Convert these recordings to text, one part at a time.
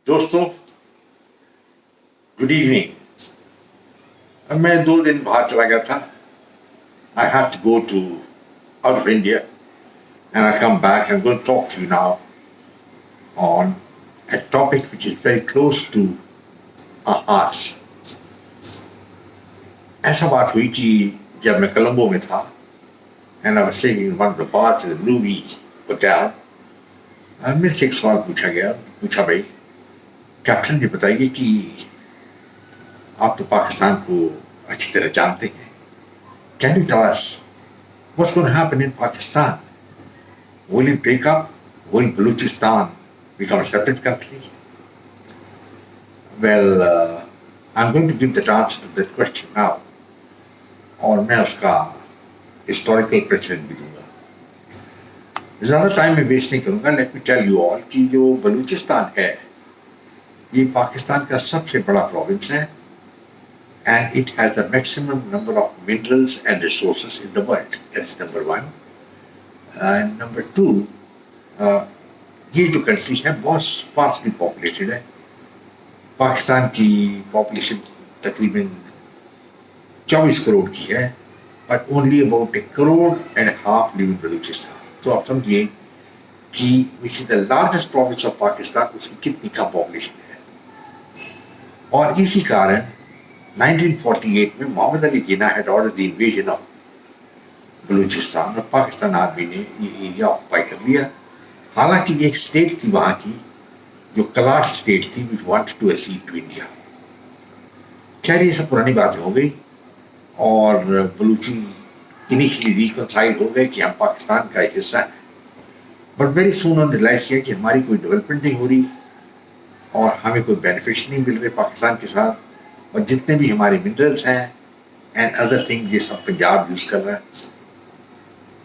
दोस्तों, good evening. मैं 2 दिन बाहर चला गया था। I have to go to out of India and I come back and going to talk to you now on a topic which is very close to our hearts. ऐसा बात हुई कि जब मैं कोलंबो में था and I was sitting in one of the bars in the Louis Hotel, मुझसे एक सवाल पूछा भाई, कैप्टन जी बताइए कि आप तो पाकिस्तान को अच्छी तरह जानते हैं. Can you tell us what's going to happen in Pakistan? Will it break up? Will Balochistan become a separate country? Well, I'm going to give the answer to that question now. और मैं उसका historical president भी दूंगा. ज़्यादा time में waste नहीं करूंगा. Let me tell you all कि जो बलूचिस्तान है ये पाकिस्तान का सबसे बड़ा प्रोविंस है and it has the maximum number of minerals and resources in the world. That's number one. And number two, ये जो कंट्री है बहुत स्पार्सली पॉपुलेटेड है. पाकिस्तान की पॉपुलेशन तकरीबन 24 करोड़ की है, but only about 1.5 crore live in Balochistan. तो आप समझिए कि which is the largest province of Pakistan, उसकी कितनी कम पॉपुलेशन है. और इसी कारण 1948 में Mohammad Ali Jinnah had ordered the invasion of Balochistan और पाकिस्तान आर्मी ने ये एरिया ऑक्युपाई कर लिया. हालांकि एक स्टेट थी वहां की जो कलाश स्टेट थी which wanted to accede to India. खैर ये सब पुरानी बातें हो गई और बलूची इनिशियली रिकंसाइल हो गए कि हम पाकिस्तान का एक हिस्सा है, बट वेरी सून उन्होंने रियलाइज किया कि हमारी कोई डेवलपमेंट नहीं हो रही और हमें कोई बेनिफिट्स नहीं मिल रहे पाकिस्तान के साथ. और जितने भी हमारे मिनरल्स हैं एंड अदर थिंग ये सब पंजाब यूज कर रहा है.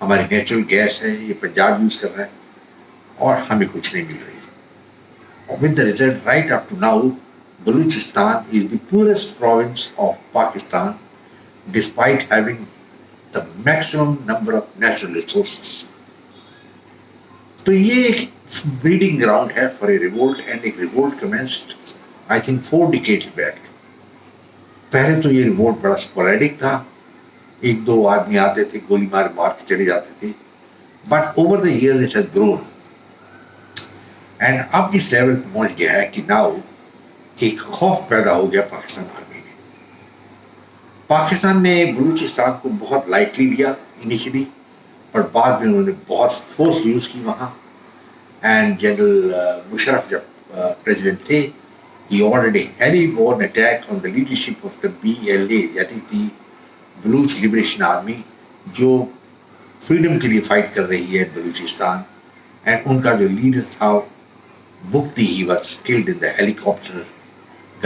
हमारी नेचुरल गैस है ये पंजाब यूज कर रहा है और हमें कुछ नहीं मिल रही. और with the result right up to now Balochistan is the poorest province of Pakistan despite having the maximum number of natural resources. तो ये एक ब्रीडिंग ग्राउंड है फॉर ए रिवोल्ट एंड एक revolt commenced I think 4 decades back. पहले तो ये revolt बड़ा sporadic था, 1-2 आदमी आते थे गोली मार के चले जाते थे, but over the years it has grown and अब इस लेवल पर पहुंच गया है कि नाउ एक खौफ पैदा हो गया पाकिस्तान आर्मी में. पाकिस्तान ने बलूचिस्तान को बहुत लाइटली लिया इनिशियली, पर बाद में उन्होंने बहुत फोर्स यूज की वहाँ. एंड जनरल मुशर्रफ जब प्रेसिडेंट थे, he ordered a heli-borne attack on the leadership of the BLA, यानी the बलूच लिबरेशन आर्मी जो फ्रीडम के लिए फाइट कर रही है बलूचिस्तान. एंड उनका जो लीडर था मुफ्ती, he was killed in the helicopter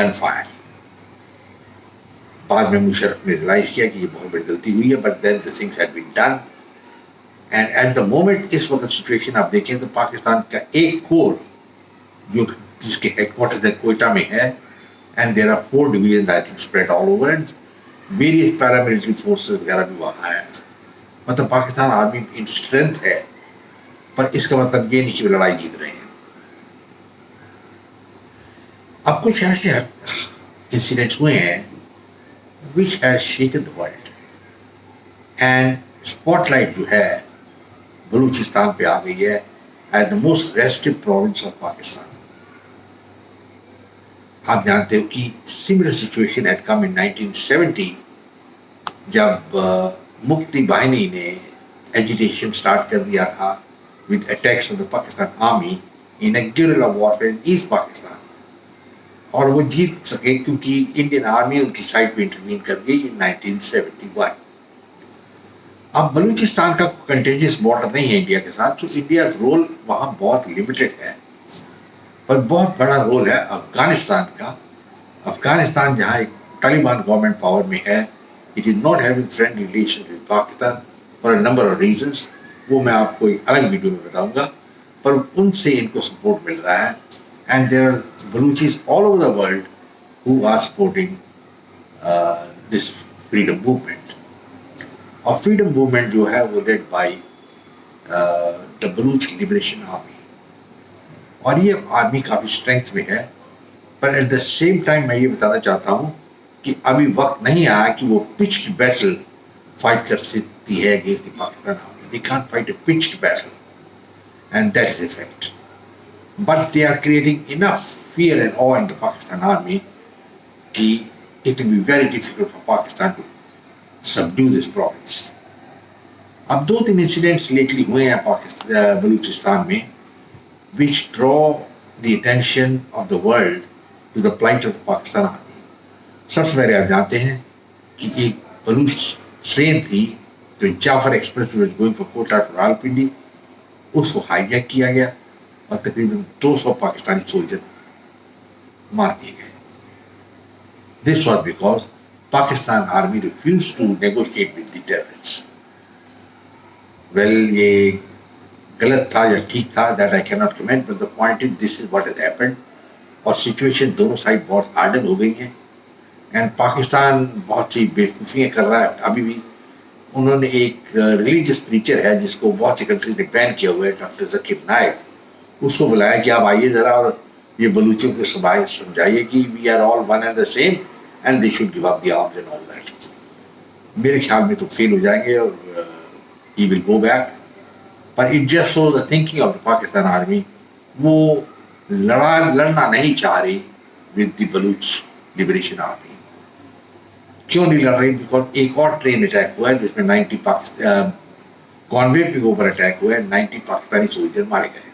gunfire. बाद में मुशर्रफ ने रियलाइज किया कि ये बहुत बड़ी गलती हुई है, but then the things had been done. And at the moment इस वक्त सिचुएशन आप देखें तो पाकिस्तान का एक कोर जो जिसके हेडक्वार्टर्स कोयटा में है, and there are 4 division I think spread all over and various paramilitary forces वगैरह भी वहाँ है. मतलब पाकिस्तान आर्मी इन स्ट्रेंथ है, पर इसका मतलब ये नहीं कि लड़ाई जीत रहे हैं. अब कुछ ऐसे इंसिडेंट्स हुए हैं which has shaken the world and spotlight जो है बलूचिस्तान पे आ गई है as the most restrictive province of Pakistan. आप जानते हो कि similar situation had come in 1970 जब मुफ्ती बाहिनी ने एजिटेशन स्टार्ट कर दिया था with attacks on the Pakistan army in a guerrilla warfare in East Pakistan. और वो जीत सके क्योंकि इंडियन आर्मी उनकी साइड पे इंटरवीन कर गई इन 1971. अब बलूचिस्तान का कंटेजियस बॉर्डर नहीं है इंडिया के साथ, तो इंडिया रोल वहाँ बहुत लिमिटेड है, पर बहुत बड़ा रोल है अफगानिस्तान का. अफगानिस्तान जहाँ एक तालिबान गवर्नमेंट पावर में है, it is not having friendly relation with Pakistan for a number of reasons. वो मैं आपको एक अलग वीडियो में बताऊंगा, पर उनसे इनको सपोर्ट मिल रहा है. And there are Baluchis all over the world who are supporting this freedom movement. और freedom movement जो है वो led by the Baluch Liberation Army. और ये आर्मी काफी स्ट्रेंथ में है पर एट द सेम टाइम मैं ये बताना चाहता हूँ कि अभी वक्त नहीं आया कि वो पिच्ड बैटल फाइट कर सकती है against the Pakistan army. They can't fight a pitched battle and that is a fact. But they are creating enough fear and awe in the Pakistan army कि it will be very difficult for Pakistan to subdue this province. अब 2-3 incidents lately हुए हैं पाकिस्तान बलूचिस्तान में which draw the attention of the world to the plight of the Pakistan army. सबसे पहले आप जानते हैं कि एक बलूच ट्रेन थी जो Jaffar express was going from Quetta to Rawalpindi, उसको हाईजैक किया गया और तकरीबन 200 पाकिस्तानी सोल्जर मार दिए गए। This was because Pakistan army refused to negotiate with the terrorists. Well, ये गलत था या ठीक था, that I cannot comment, but the point is this is what has happened. और सिचुएशन दोनों साइड बहुत हार्डन हो गई है एंड पाकिस्तान बहुत सी बेवकूफ़ियाँ कर रहा है। अभी भी उन्होंने एक रिलीजियस प्रीचर है जिसको बहुत सी कंट्रीज ने बैन किया हुआ है, डॉक्टर जकीर नायक, उसको बुलाया कि आप आइए ज़रा और ये बलूचियों को समझाइए कि we are all one and the same and they should give up the arms and all that. मेरे ख्याल में तो फेल हो जाएंगे और ही विल गो बैक। पर it just shows the thinking of the Pakistan army. वो लड़ना नहीं चाह रही with the Baloch liberation army. क्यों नहीं लड़ रही? बिकॉज एक और ट्रेन अटैक हुआ है जिसमें 90 कॉन्वे के ऊपर अटैक हुआ है, 90 पाकिस्तानी सोल्जर मारे गए।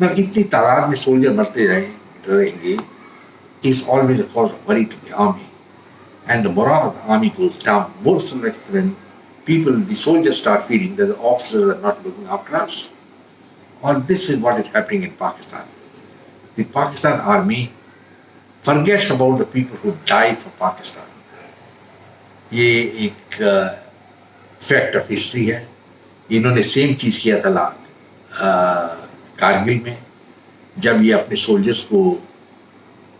ना इतनी तादाद में सोल्जर मरते रहेंगे is always a cause of worry to the army, and the morale of the army goes down more so much when the soldiers start feeling that the officers are not looking after us. Or this is what is happening in Pakistan. The Pakistan army forgets about the people who died for Pakistan. ये एक fact of history है। इन्होंने same चीज़ किया था कारगिल में, जब ये अपने सोल्जर्स को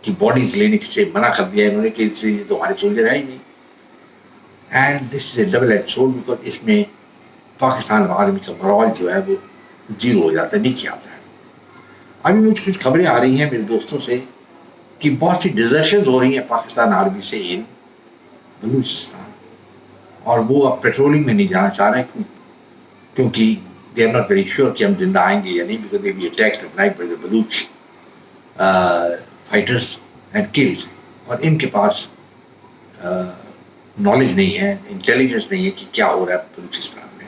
की बॉडीज लेने से मना कर दिया इन्होंने कि ये तो हमारे सोल्जर है ही नहीं। And this is a double edge sword because इसमें पाकिस्तान आर्मी का मोरल जो है वो जीरो हो जाता है, नीचे आता है। अभी मुझे कुछ खबरें आ रही हैं मेरे दोस्तों से कि बहुत सी डिजर्शन हो रही हैं पाकिस्तान आर्मी से इन बलूचिस्तान, और वो अब पेट्रोलिंग में नहीं जाना चाह रहे क्योंकि they are not very sure कि हम जिंदा आएंगे या नहीं, because they will be attacked at night by the Baluch fighters and killed. और इनके पास नॉलेज नहीं है, इंटेलिजेंस नहीं है कि क्या हो रहा है बलूचिस्तान में।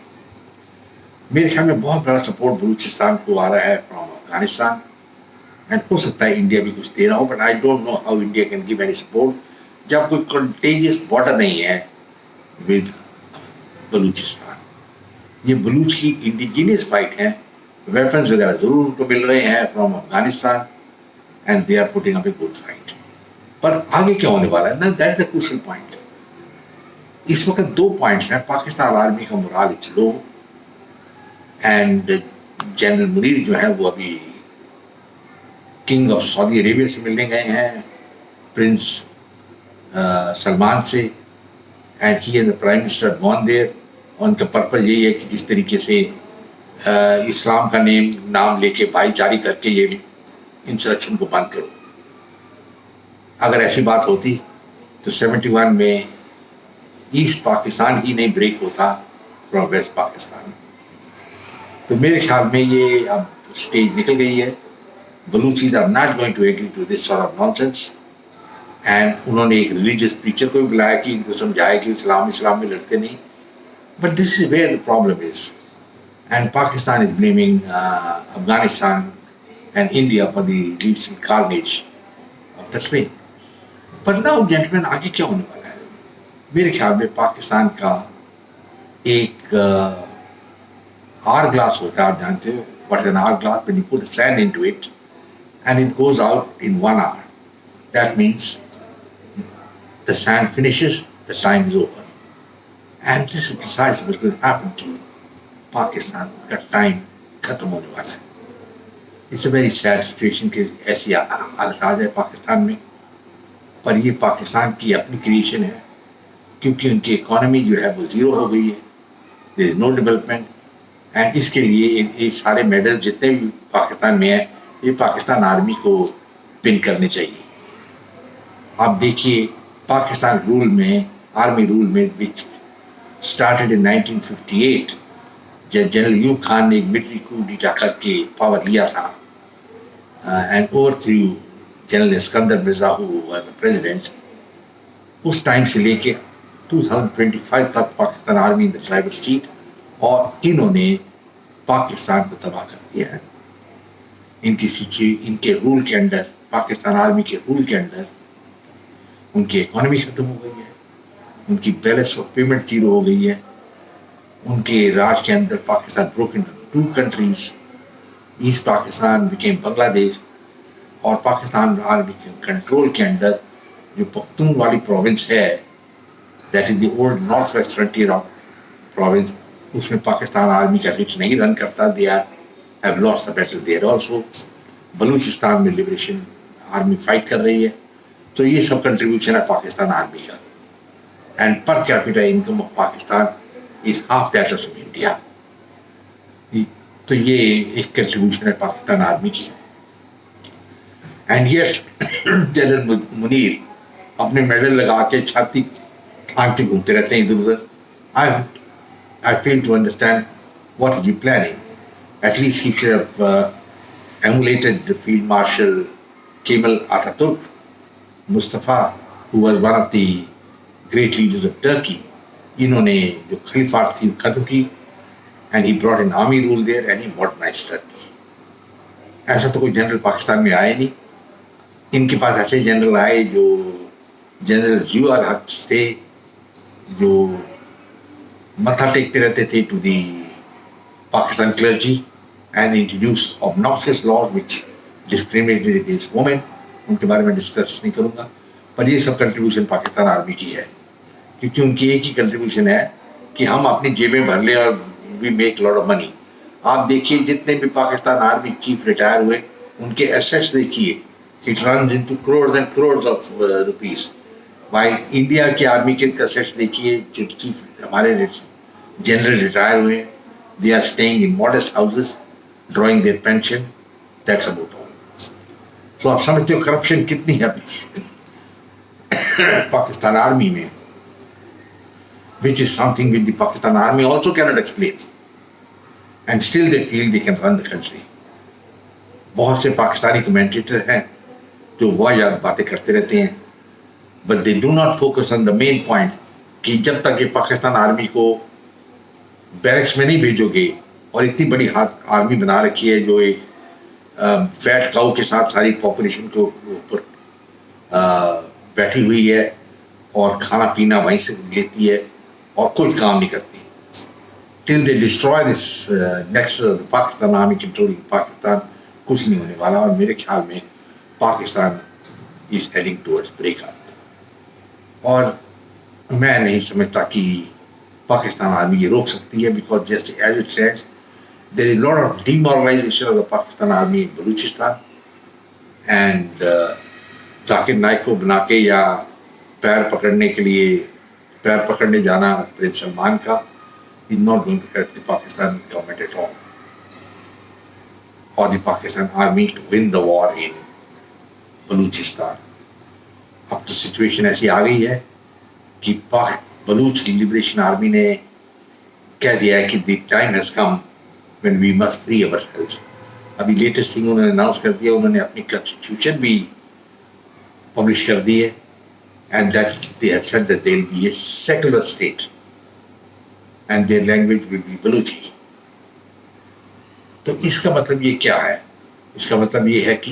मेरे ख्याल में बहुत बड़ा सपोर्ट बलूचिस्तान को आ रहा है फ्रॉम अफगानिस्तान, एंड हो सकता है इंडिया भी कुछ दे रहा हो, but I don't know how India can give any support जब कोई कंटेजियस बॉर्डर नहीं है विद बलूचिस्तान। ये बलूच की इंडिजीनियस फाइट है, वेपन्स वगैरह जरूर उनको मिल रहे हैं from Afghanistan and they are putting up a good fight. पर आगे क्या होने वाला है ना, that is the crucial point. इस वक्त 2 पॉइंट्स हैं। पाकिस्तान आर्मी का morale is low and general Munir जो है वो अभी किंग ऑफ सऊदी अरेबिया से मिलने गए हैं, प्रिंस सलमान से, and he and the prime minister gone there. उनका पर्पज यही है कि किस तरीके से इस्लाम का नाम लेके भाईचारी करके ये इंसरेक्शन को बंद करो। अगर ऐसी बात होती तो 71 में ईस्ट पाकिस्तान ही नहीं ब्रेक होता फ्रॉम वेस्ट पाकिस्तान। तो मेरे ख्याल में ये अब स्टेज निकल गई है। Balochis are not going to agree to this sort of nonsense, and उन्होंने एक रिलीजियस प्रीचर को भी बुलाया कि इनको समझाया कि इस्लाम में लड़ते नहीं। But this is where the problem is, and Pakistan is blaming Afghanistan and India for the recent carnage of Kashmir. But now, gentlemen, आगे क्या होने वाला है? मेरे ख्याल में पाकिस्तान का एक आर ग्लास होता है, आप जानते हो what is an hour glass? When you put sand into it and it goes out in 1 hour, that means the sand finishes, the time is over. And this is precisely what's going to happen to Pakistan का time खत्म होने वाला है। It's a very sad situation कि ऐसी हालत आ जाए पाकिस्तान में, पर ये पाकिस्तान की अपनी क्रिएशन है क्योंकि उनकी इकोनॉमी जो है वो ज़ीरो हो गई है, there is no development, and इसके लिए ये सारे मेडल जितने भी पाकिस्तान में हैं ये पाकिस्तान आर्मी को पिन करने चाहिए। आप देखिए पाकिस्तान रूल में, आर्मी रूल में, विच स्टार्टेड इन 1958, जब जनरल यूब खान ने एक मिलिट्री कू डीटा करके पावर लिया था and overthrew general Iskander Mirza who was the president, उस टाइम से लेके 2025 तक Pakistan army in the tribal state, और इन्होंने पाकिस्तान को तबाह कर दिया है। इनके रूल के अंडर, पाकिस्तान आर्मी के रूल के अंडर, उनकी इकोनॉमी खत्म हो गई है, उनकी बैलेंस ऑफ पेमेंट जीरो हो गई है, उनके राज के अंदर Pakistan broke into two countries, east Pakistan became Bangladesh, और पाकिस्तान आर्मी के कंट्रोल के अंदर जो पख्तून वाली प्रोविंस है, that is the old north west frontier of province, उसमें पाकिस्तान आर्मी का रिट नहीं रन करता। They are have lost the battle there also. Balochistan में लिबरेशन आर्मी फाइट कर रही है। तो ये सब कंट्रीब्यूशन है पाकिस्तान आर्मी का। And per capita income of Pakistan is half that of India. तो ये एक कंट्रीब्यूशन है पाकिस्तान आर्मी की। एंड येट जनरल मुनीर अपने मेडल लगा के छाती थाम के घूमते रहते हैं इधर उधर। I fail to understand what is he planning. At least he should have emulated the Field Marshal Kemal Atatürk, Mustafa, who was one of the great leaders of Turkey. इन्होंने जो खलीफात थी खत्म की, and he brought in army rule there and he modernized Turkey. ऐसा तो कोई general Pakistan में आए नहीं। इनके पास ऐसे जनरल आए जो जनरल ज़िया हक थे, जो मत्था टेकते रहते थे to the Pakistan clergy and introduce obnoxious laws which discriminated against women. उनके बारे में डिस्कस नहीं करूँगा, पर ये सब कंट्रीब्यूशन पाकिस्तान आर्मी की है, क्योंकि उनकी एक ही कंट्रीब्यूशन है कि हम अपनी जेबें भर लें और we make lot of money. आप देखिए जितने भी पाकिस्तान आर्मी चीफ रिटायर हुए, उनके एसेट्स देखिए, it runs into crores and crores of rupees. While India के आर्मी के एसेट्स देखिए, जो चीफ हमारे जनरल रिटायर हुए, they are staying in modest houses drawing their pension, that's about all. So आप समझते हो करप्शन कितनी है पाकिस्तान आर्मी में, which is something which the Pakistan army also cannot explain, and still they feel they can run the country. बहुत से Pakistani commentator हैं जो वाहियात बातें करते रहते हैं, but they do not focus on the main point कि जब तक ये पाकिस्तान आर्मी को बैरक्स में नहीं भेजोगे, और इतनी बड़ी आर्मी बना रखी है जो एक फैट काउ के साथ सारी पॉपुलेशन के ऊपर बैठी हुई है और खाना पीना वहीं से लेती है और कुछ काम नहीं करती, till they destroy this next Pakistan army controlling Pakistan, कुछ नहीं होने वाला। और मेरे ख्याल में Pakistan is heading towards breakup, और मैं नहीं समझता कि पाकिस्तान आर्मी ये रोक सकती है, because just as it stands there is lot of demoralization of the Pakistan army in Balochistan, and Zakir Naik को बना के या पैर पकड़ने जाना प्रिंस सलमान का is not going to help the Pakistan government at all, or the Pakistan army to win the war in Balochistan. अब तो सिचुएशन ऐसी आ गई है कि बलूच लिबरेशन आर्मी ने कह दिया है कि the time has come when we must free ourselves. अभी लेटेस्ट थिंग उन्होंने अनाउंस कर दिया, उन्होंने अपनी कॉन्स्टिट्यूशन भी पब्लिश कर दी है, and that they have said that they will be a secular state and their language will be Baluchi. तो इसका मतलब ये क्या है? इसका मतलब ये है कि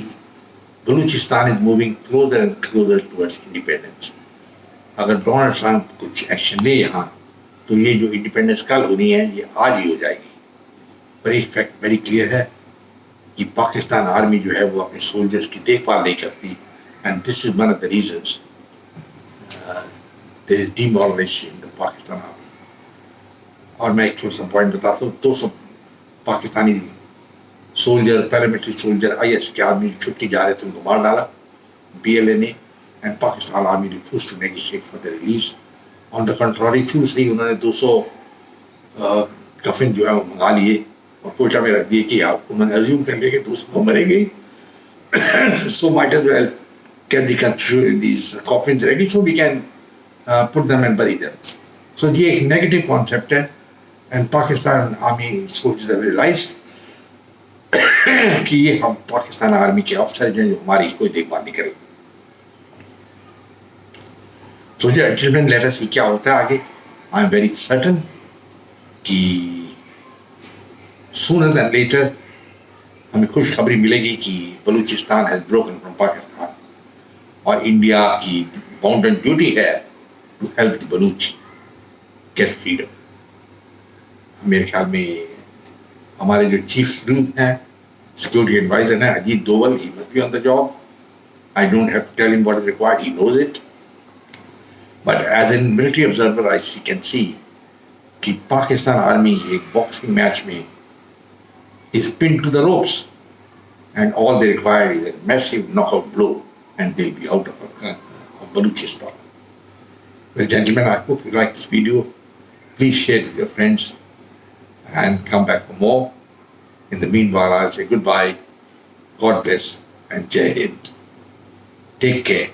Balochistan is moving closer and closer towards independence. अगर डोनाल्ड ट्रंप कुछ एक्शन ले यहाँ, तो ये जो इंडिपेंडेंस कल होनी है ये आज ही हो जाएगी। पर एक फैक्ट वेरी क्लियर है कि पाकिस्तान आर्मी जो है वो अपने सोल्जर्स की देखभाल नहीं करती, and this is one of the reasons there is demoralisation in the Pakistan army. और मैं एक छोटा सा पॉइंट बताता हूँ, 200 Pakistani soldier, paramilitary soldier IS के आर्मी छुट्टी जा रहे थे, उनको मार डाला BLA ने, and Pakistan army refuse to negotiate for the release. On the contrary few से ही उन्होंने 200 कफिन जो है वो मंगा लिए और कोयटा में रख दिए कि आप उन्होंने अज्यूम कर लिया कि 200 तो मरेंगे, so might as well get these coffins ready so we can put them and bury them. So ये एक negative concept है, and Pakistan Army soldiers have realized कि ये हम पाकिस्तान आर्मी के अफसर हैं जो हमारी कोई देखभाल नहीं करेंगे. So gentlemen, let us see क्या होता है आगे. I am very certain कि sooner than later हमें खुशखबरी मिलेगी कि Balochistan has broken from Pakistan और इंडिया की बाउंडन ड्यूटी है to help the Baluch get freedom. मेरे ख्याल में हमारे जो चीफ स्लूथ हैं, सिक्योरिटी एडवाइजर हैं Ajit Doval, he must be on the job. I don't have to tell him what is required, he knows it. But as a military observer, I can see कि Pakistan army एक boxing match में is pinned to the ropes and all they require is a massive knockout blow and they'll be out of Baluchistan. Well, gentlemen, I hope you like this video. Please share it with your friends and come back for more. In the meanwhile, I'll say goodbye, God bless, and Jai Hind. Take care.